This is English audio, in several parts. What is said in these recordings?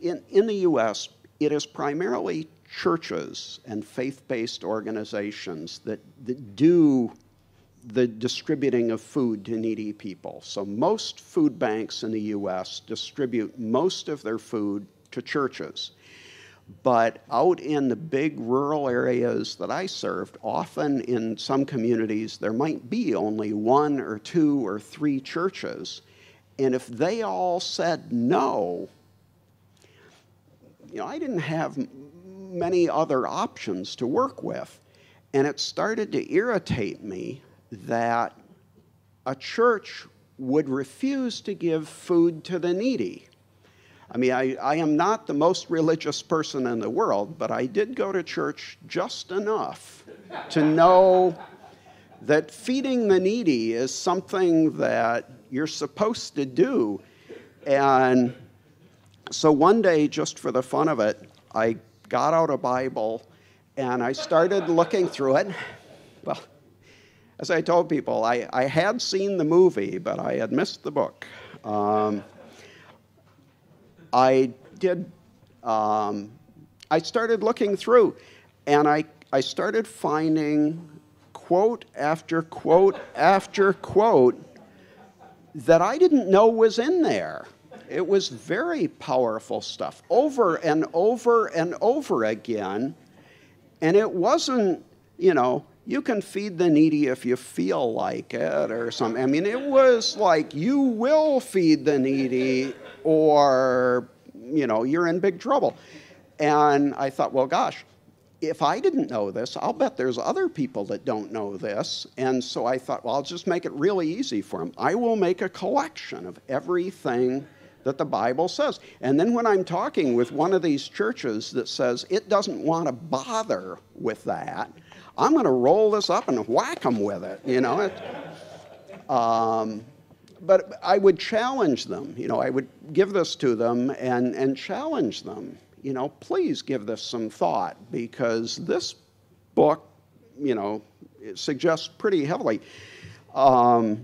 in the U.S., it is primarily churches and faith-based organizations that do the distributing of food to needy people. So most food banks in the U.S. distribute most of their food to churches. But out in the big rural areas that I served, often in some communities, there might be only 1 or 2 or 3 churches. And if they all said no, I didn't have many other options to work with. And it started to irritate me that a church would refuse to give food to the needy. I mean, I am not the most religious person in the world, but I did go to church just enough to know that feeding the needy is something that you're supposed to do. And so one day, just for the fun of it, I got out a Bible and I started looking through it. Well, as I told people, I had seen the movie, but I had missed the book. I started looking through, and I started finding quote after quote after quote that I didn't know was in there. It was very powerful stuff, over and over and over again. And it wasn't, you can feed the needy if you feel like it or something. I mean, it was like, you will feed the needy or, you're in big trouble. And I thought, well, gosh, if I didn't know this, I'll bet there's other people that don't know this. And so I thought, well, I'll just make it really easy for them. I will make a collection of everything that the Bible says. And then when I'm talking with one of these churches that says it doesn't want to bother with that, I'm going to roll this up and whack them with it, But I would challenge them, I would give this to them and challenge them, please give this some thought, because this book, it suggests pretty heavily that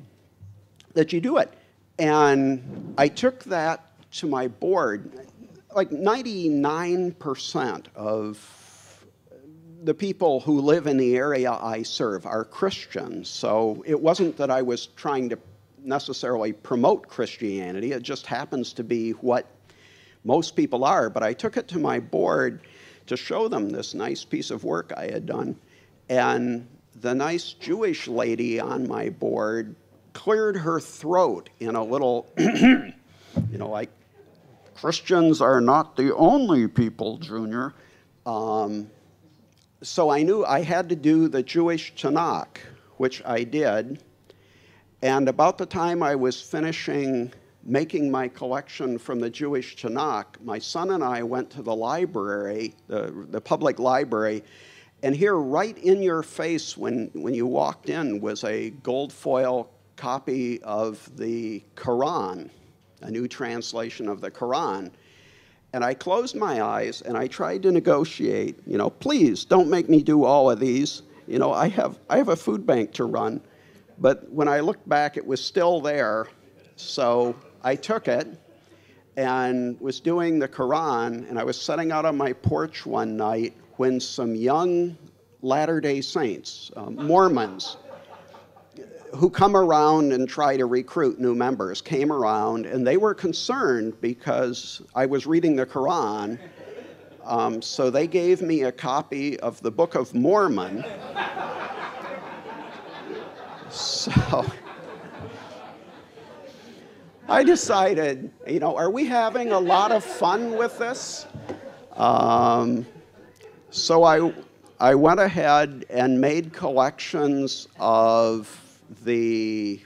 you do it. And I took that to my board. Like 99% of the people who live in the area I serve are Christians. So it wasn't that I was trying to necessarily promote Christianity. It just happens to be what most people are. But I took it to my board to show them this nice piece of work I had done. And the nice Jewish lady on my board cleared her throat in a little, like, Christians are not the only people, Junior. So I knew I had to do the Jewish Tanakh, which I did. And about the time I was finishing making my collection from the Jewish Tanakh, my son and I went to the library, the public library, and here right in your face when you walked in was a gold foil copy of the Quran, a new translation of the Quran. And I closed my eyes and I tried to negotiate, please don't make me do all of these. I have a food bank to run. But when I looked back, it was still there. So I took it and was doing the Quran, and I was sitting out on my porch one night when some young Latter-day Saints, Mormons, who come around and try to recruit new members, came around, and they were concerned because I was reading the Quran. So they gave me a copy of the Book of Mormon. So I decided, are we having a lot of fun with this? So I went ahead and made collections of the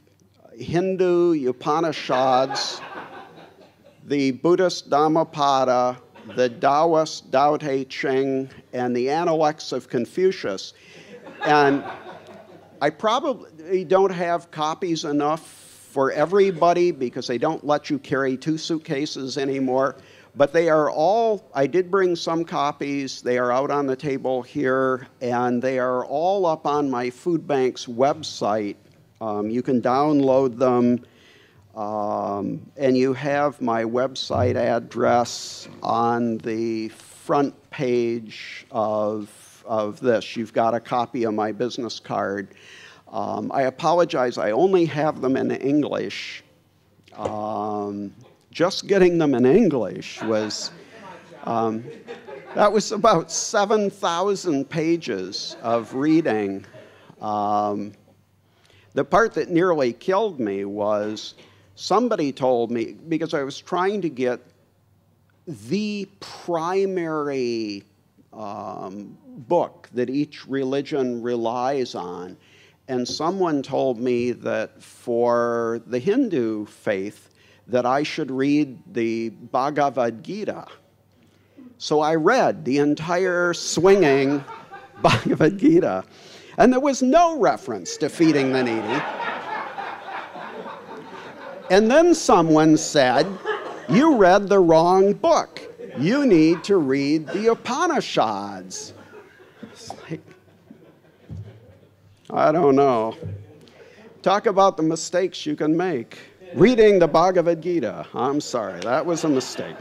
Hindu Upanishads, the Buddhist Dhammapada, the Taoist Tao Te Ching, and the Analects of Confucius. And I probably don't have copies enough for everybody because they don't let you carry 2 suitcases anymore. But they are all, I did bring some copies. They are out on the table here, and they are all up on my food bank's website. You can download them. And you have my website address on the front page of this. You've got a copy of my business card. I apologize, I only have them in English. Just getting them in English was, that was about 7,000 pages of reading. The part that nearly killed me was somebody told me, because I was trying to get the primary book that each religion relies on, and someone told me that for the Hindu faith that I should read the Bhagavad Gita. So I read the entire swinging Bhagavad Gita, and there was no reference to feeding the needy. And then someone said, "You read the wrong book. You need to read the Upanishads." It's like, I don't know. Talk about the mistakes you can make. Reading the Bhagavad Gita. I'm sorry, that was a mistake.